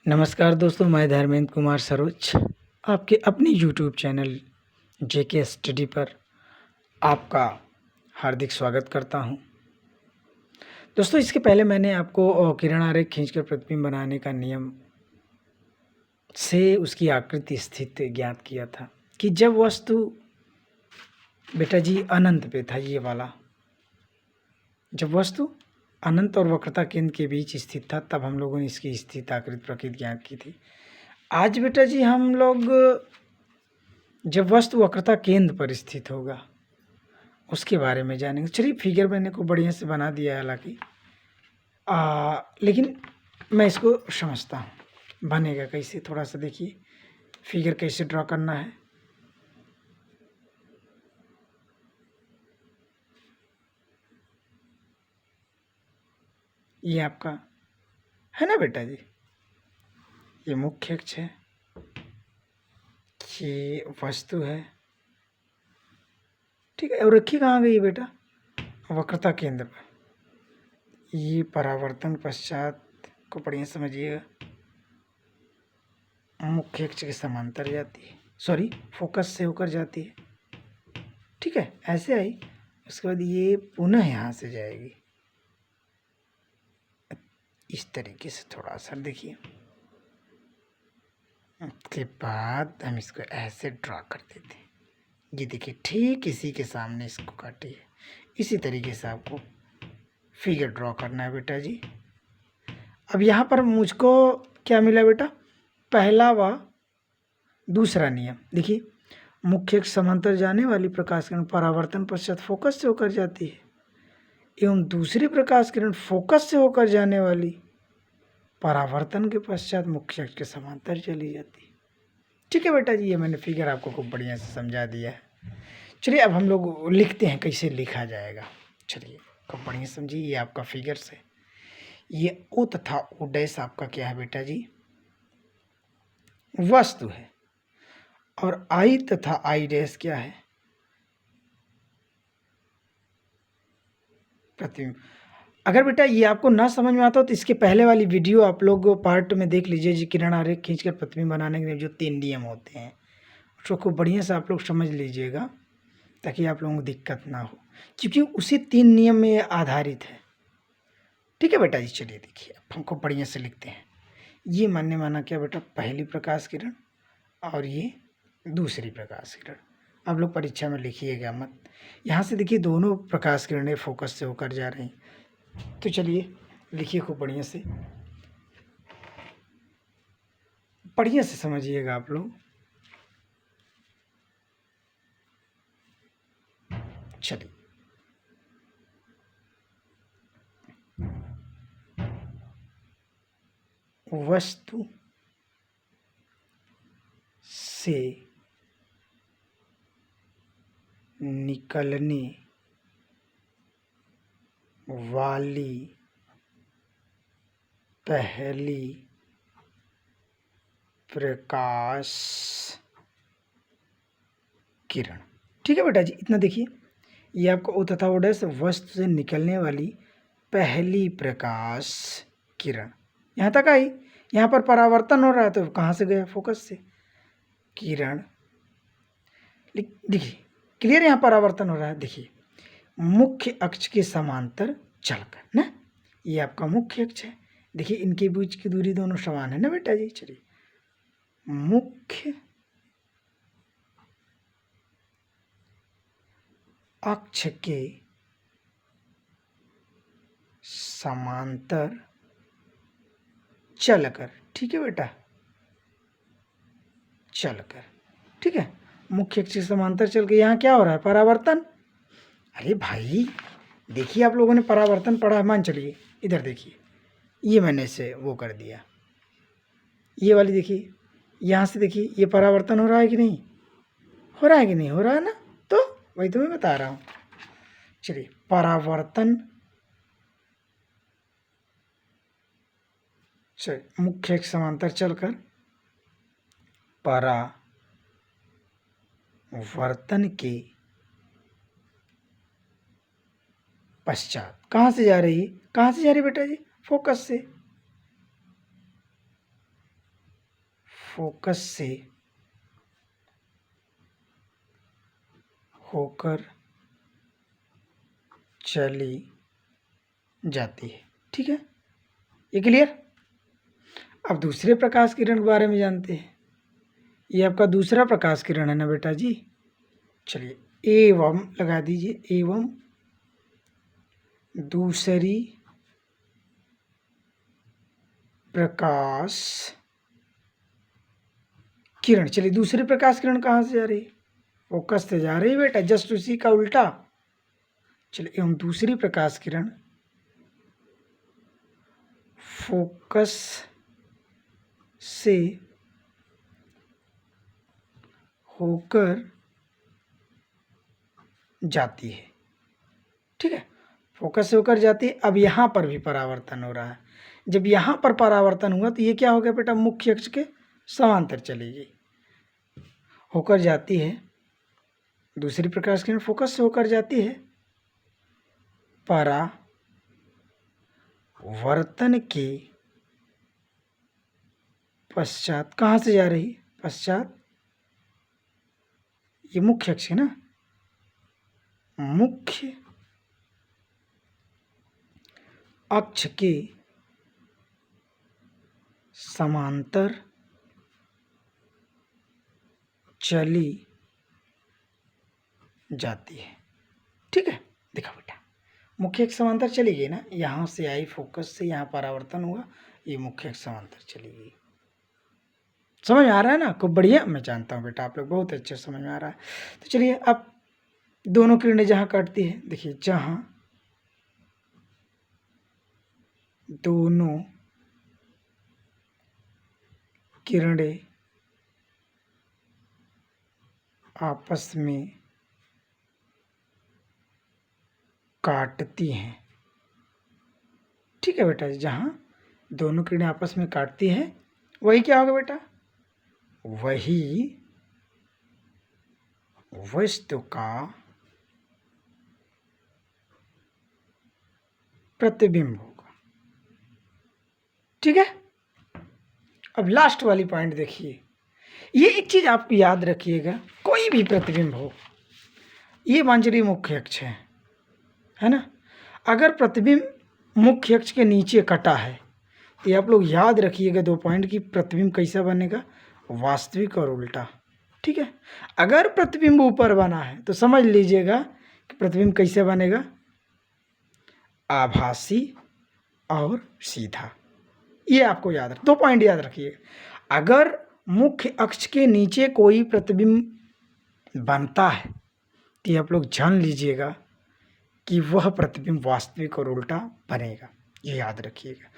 नमस्कार दोस्तों, मैं धर्मेंद्र कुमार सरोज आपके अपनी यूट्यूब चैनल जेके स्टडी पर आपका हार्दिक स्वागत करता हूं। दोस्तों, इसके पहले मैंने आपको किरण आरेख खींचकर प्रतिबिंब बनाने का नियम से उसकी आकृति स्थिति ज्ञात किया था कि जब वस्तु बेटा जी अनंत पे था, ये वाला जब वस्तु अनंत और वक्रता केंद्र के बीच स्थित था, तब हम लोगों ने इसकी स्थित आकृति प्रकृति ज्ञात की थी। आज बेटा जी हम लोग जब वस्तु वक्रता केंद्र पर स्थित होगा उसके बारे में जानेंगे। चलिए, फिगर मैंने को बढ़िया से बना दिया है, हालांकि लेकिन मैं इसको समझता हूँ बनेगा कैसे। थोड़ा सा देखिए फिगर कैसे ड्रॉ करना है। ये आपका है ना बेटा जी, ये मुख्य अक्ष है, ये वस्तु है, ठीक है। और रखी कहाँ गई बेटा? वक्रता केंद्र पर। ये परावर्तन पश्चात को बढ़िया समझिएगा, मुख्य अक्ष के समांतर जाती है, सॉरी फोकस से होकर जाती है, ठीक है। ऐसे आई, उसके बाद ये पुनः यहाँ से जाएगी इस तरीके से। थोड़ा सा देखिए, उसके बाद हम इसको ऐसे ड्रॉ कर देते हैं। ये देखिए, ठीक इसी के सामने इसको काटिए। इसी तरीके से आपको फिगर ड्रॉ करना है बेटा जी। अब यहाँ पर मुझको क्या मिला बेटा? पहला व दूसरा नियम देखिए, मुख्य अक्ष समांतर जाने वाली प्रकाश किरण परावर्तन पश्चात फोकस से होकर जाती है, एवं दूसरी प्रकाश किरण फोकस से होकर जाने वाली परावर्तन के पश्चात मुख्य अक्ष के समांतर चली जाती है, ठीक है बेटा जी। ये मैंने फिगर आपको खूब बढ़िया से समझा दिया है। चलिए, अब हम लोग लिखते हैं, कैसे लिखा जाएगा। चलिए खूब बढ़िया समझिए। ये आपका फिगर से ये ओ तथा ओ डैश आपका क्या है बेटा जी? वस्तु है। और आई तथा आई डैश क्या है? प्रतिबिंब। अगर बेटा ये आपको ना समझ में आता हो तो इसके पहले वाली वीडियो आप लोग पार्ट में देख लीजिए जी, किरण आरेख खींचकर प्रतिबिंब बनाने के लिए जो 3 नियम होते हैं, उसको खूब बढ़िया से आप लोग समझ लीजिएगा ताकि आप लोगों को दिक्कत ना हो, क्योंकि उसी 3 नियम में ये आधारित है, ठीक है बेटा जी। चलिए देखिए, अब हमको बढ़िया से लिखते हैं। ये माना क्या बेटा? पहली प्रकाश किरण और ये दूसरी प्रकाश किरण। आप लोग परीक्षा में लिखिएगा मत। यहाँ से देखिए, दोनों प्रकाश किरणें फोकस से होकर जा रही हैं। तो चलिए लिखिए खूब बढ़िया से समझिएगा आप लोग। चलिए, वस्तु से निकलने वाली पहली प्रकाश किरण, ठीक है बेटा जी। इतना देखिए, ये आपका ओ तथा ओ डैश वस्तु से निकलने वाली पहली प्रकाश किरण यहाँ तक आई। यहाँ पर परावर्तन हो रहा है तो कहाँ से गया? फोकस से। किरण देखिए क्लियर, यहाँ परावर्तन हो रहा है। देखिए, मुख्य अक्ष के समांतर चलकर ना, ये आपका मुख्य अक्ष है। देखिए, इनके बीच की दूरी दोनों समान है ना बेटा जी। चलिए, मुख्य अक्ष के समांतर चलकर, ठीक है बेटा, चलकर, ठीक है। मुख्य अक्ष के समांतर चल के यहाँ क्या हो रहा है? परावर्तन। अरे भाई देखिए, आप लोगों ने परावर्तन पढ़ा है, मान चलिए इधर देखिए, ये मैंने इसे वो कर दिया। ये वाली देखिए, यहाँ से देखिए, ये परावर्तन हो रहा है कि नहीं? हो रहा है कि नहीं? हो रहा है ना। तो वही तो मैं बता रहा हूँ। चलिए, परावर्तन, चलिए मुख्य अक्ष समांतर चलकर परावर्तन के पश्चात कहाँ से जा रही है? कहाँ से जा रही है बेटा जी? फोकस से। फोकस से होकर चली जाती है। ठीक है, ये क्लियर। अब दूसरे प्रकाश किरण के बारे में जानते हैं। ये आपका दूसरा प्रकाश किरण है ना बेटा जी। चलिए, एवं लगा दीजिए, एवं दूसरी प्रकाश किरण। चलिए, दूसरी प्रकाश किरण कहाँ से जा रही है? फोकस से जा रही है बेटा, जस्ट उसी का उल्टा। चलिए, एवं दूसरी प्रकाश किरण फोकस से होकर जाती है। ठीक है, फोकस से होकर जाती है। अब यहाँ पर भी परावर्तन हो रहा है। जब यहाँ पर परावर्तन हुआ तो ये क्या हो गया बेटा? मुख्य अक्ष के समांतर चलेगी, होकर जाती है। दूसरी प्रकाश किरण फोकस से होकर जाती है, परावर्तन के पश्चात कहाँ से जा रही? पश्चात, ये मुख्य अक्ष है ना, मुख्य अक्ष के समांतर चली जाती है। ठीक है, देखा बेटा, मुख्य अक्ष समांतर चली गई ना, यहाँ से आई फोकस से, यहाँ परावर्तन हुआ, ये मुख्य अक्ष समांतर चली गई। समझ में आ रहा है ना? खूब बढ़िया। मैं जानता हूँ बेटा आप लोग बहुत अच्छे समझ में आ रहा है। तो चलिए, अब दोनों किरणें जहाँ काटती है, देखिए, जहाँ दोनों किरणें आपस में काटती हैं। ठीक है बेटा, जहाँ दोनों किरणें आपस में काटती हैं, वही क्या होगा बेटा? वही वस्तु का प्रतिबिंब होगा। ठीक है, अब लास्ट वाली पॉइंट देखिए। ये एक चीज आप याद रखिएगा, कोई भी प्रतिबिंब हो, ये मान चलिए मुख्य अक्ष है ना। अगर प्रतिबिंब मुख्य अक्ष के नीचे कटा है तो ये आप लोग याद रखिएगा 2 पॉइंट की, प्रतिबिंब कैसा बनेगा? वास्तविक और उल्टा। ठीक है, अगर प्रतिबिंब ऊपर बना है तो समझ लीजिएगा कि प्रतिबिंब कैसे बनेगा? आभासी और सीधा। ये आपको याद रख, 2 पॉइंट याद रखिएगा। अगर मुख्य अक्ष के नीचे कोई प्रतिबिंब बनता है तो आप लोग जान लीजिएगा कि वह प्रतिबिंब वास्तविक और उल्टा बनेगा। ये याद रखिएगा।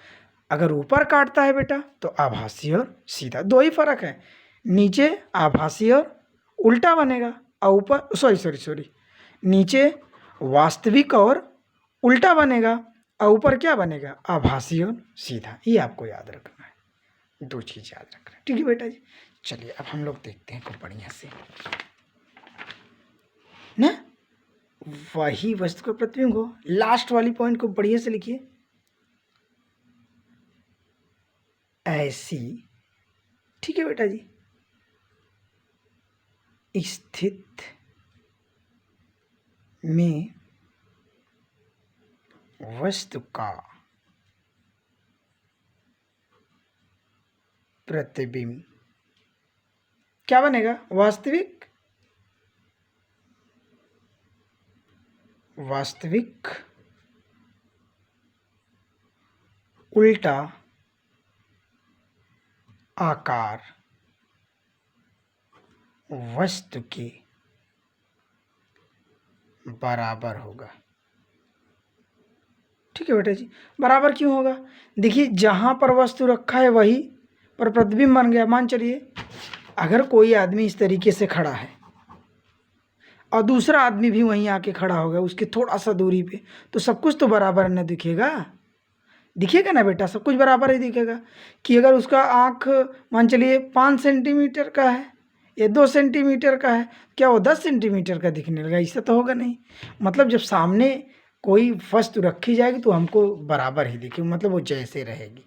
अगर ऊपर काटता है बेटा तो आभासी और सीधा, 2 ही फर्क है। नीचे आभासी और उल्टा बनेगा, और ऊपर सॉरी नीचे वास्तविक और उल्टा बनेगा, और ऊपर क्या बनेगा? आभासी और सीधा। ये आपको याद रखना है, 2 चीज़ याद रखना है। ठीक है बेटा जी। चलिए, अब हम लोग देखते हैं खूब बढ़िया से ना, वही वस्तु का प्रतिबिंब हो। लास्ट वाली पॉइंट को बढ़िया से लिखिए, ऐसी। ठीक है बेटा जी, स्थित में वस्तु का प्रतिबिंब क्या बनेगा? वास्तविक उल्टा आकार वस्तु के बराबर होगा। ठीक है बेटा जी, बराबर क्यों होगा? देखिए, जहाँ पर वस्तु रखा है वही पर प्रतिबिंब बन गया। मान चलिए, अगर कोई आदमी इस तरीके से खड़ा है और दूसरा आदमी भी वहीं आके खड़ा होगा उसके थोड़ा सा दूरी पे, तो सब कुछ तो बराबर न दिखेगा ना बेटा, सब कुछ बराबर ही दिखेगा। कि अगर उसका आँख मान चलिए 5 सेंटीमीटर का है या 2 सेंटीमीटर का है, क्या वो 10 सेंटीमीटर का दिखने लगा? इससे तो होगा नहीं। मतलब जब सामने कोई वस्तु रखी जाएगी तो हमको बराबर ही दिखेगी, मतलब वो जैसे रहेगी।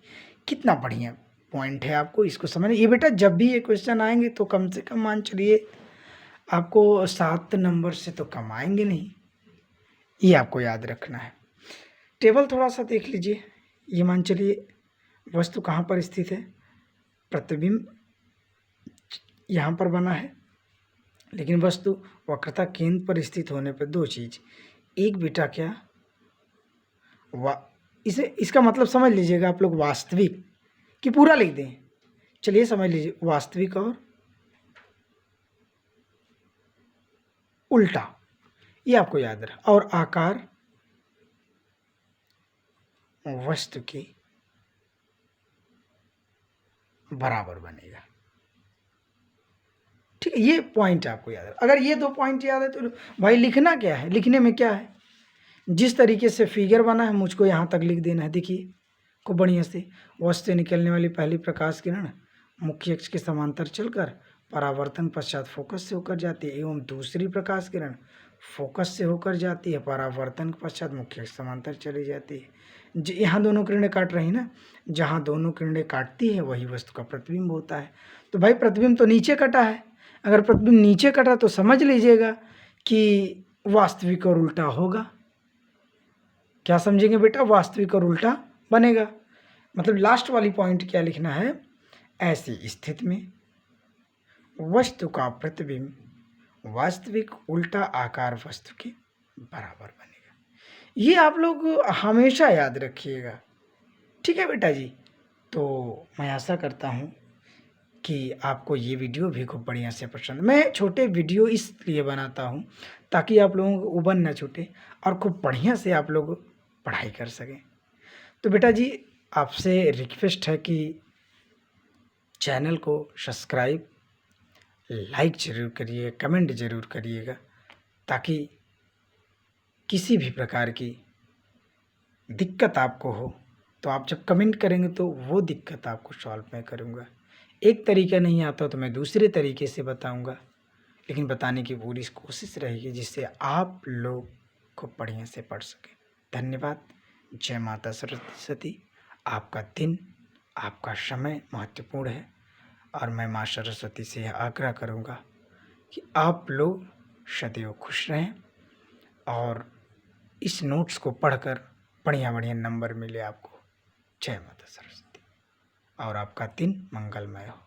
कितना बढ़िया पॉइंट है, आपको इसको समझना। ये बेटा जब भी ये क्वेश्चन आएंगे तो कम से कम मान चलिए आपको 7 नंबर से तो कम आएंगे नहीं, ये आपको याद रखना है। टेबल थोड़ा सा देख लीजिए। ये मान चलिए वस्तु कहाँ पर स्थित है, प्रतिबिंब यहाँ पर बना है, लेकिन वस्तु वक्रता केंद्र पर स्थित होने पर दो चीज, एक बेटा क्या इसे इसका मतलब समझ लीजिएगा आप लोग, वास्तविक कि पूरा लिख दें, चलिए समझ लीजिए, वास्तविक और उल्टा, ये आपको याद रहा। और आकार वस्तु के बराबर बनेगा। ठीक है, ये पॉइंट आपको याद है। अगर ये 2 पॉइंट याद है तो भाई लिखना क्या है, लिखने में क्या है, जिस तरीके से फिगर बना है मुझको यहाँ तक लिख देना है। देखिए खूब बढ़िया से, वस्तु से निकलने वाली पहली प्रकाश किरण मुख्य अक्ष के समांतर चलकर परावर्तन पश्चात फोकस से होकर जाती है, एवं दूसरी प्रकाश किरण फोकस से होकर जाती है, परावर्तन के पश्चात मुख्य अक्ष समांतर चली जाती है। यहाँ दोनों किरणें काट रही ना, जहाँ दोनों किरणें काटती है वही वस्तु का प्रतिबिंब होता है। तो भाई प्रतिबिंब तो नीचे कटा है, अगर प्रतिबिंब नीचे कटा तो समझ लीजिएगा कि वास्तविक और उल्टा होगा। क्या समझेंगे बेटा, वास्तविक और उल्टा बनेगा। मतलब लास्ट वाली पॉइंट क्या लिखना है, ऐसी स्थिति में वस्तु का प्रतिबिंब वास्तविक उल्टा आकार वस्तु के बराबर बनेगा। ये आप लोग हमेशा याद रखिएगा, ठीक है बेटा जी। तो मैं आशा करता हूँ कि आपको ये वीडियो भी खूब बढ़िया से पसंद। मैं छोटे वीडियो इसलिए बनाता हूँ ताकि आप लोगों को उबन ना छूटे और खूब बढ़िया से आप लोग पढ़ाई कर सकें। तो बेटा जी आपसे रिक्वेस्ट है कि चैनल को सब्सक्राइब, लाइक ज़रूर करिए, कमेंट ज़रूर करिएगा, ताकि किसी भी प्रकार की दिक्कत आपको हो तो आप जब कमेंट करेंगे तो वो दिक्कत आपको सॉल्व मैं करूँगा। एक तरीका नहीं आता तो मैं दूसरे तरीके से बताऊँगा, लेकिन बताने की पूरी कोशिश रहेगी जिससे आप लोग को बढ़िया से पढ़ सकें। धन्यवाद। जय माता सरस्वती। आपका दिन, आपका समय महत्वपूर्ण है और मैं माँ सरस्वती से यह आग्रह करूँगा कि आप लोग सदैव खुश रहें और इस नोट्स को पढ़कर बढ़िया बढ़िया नंबर मिले आपको। जय माता सरस्वती और आपका दिन मंगलमय हो।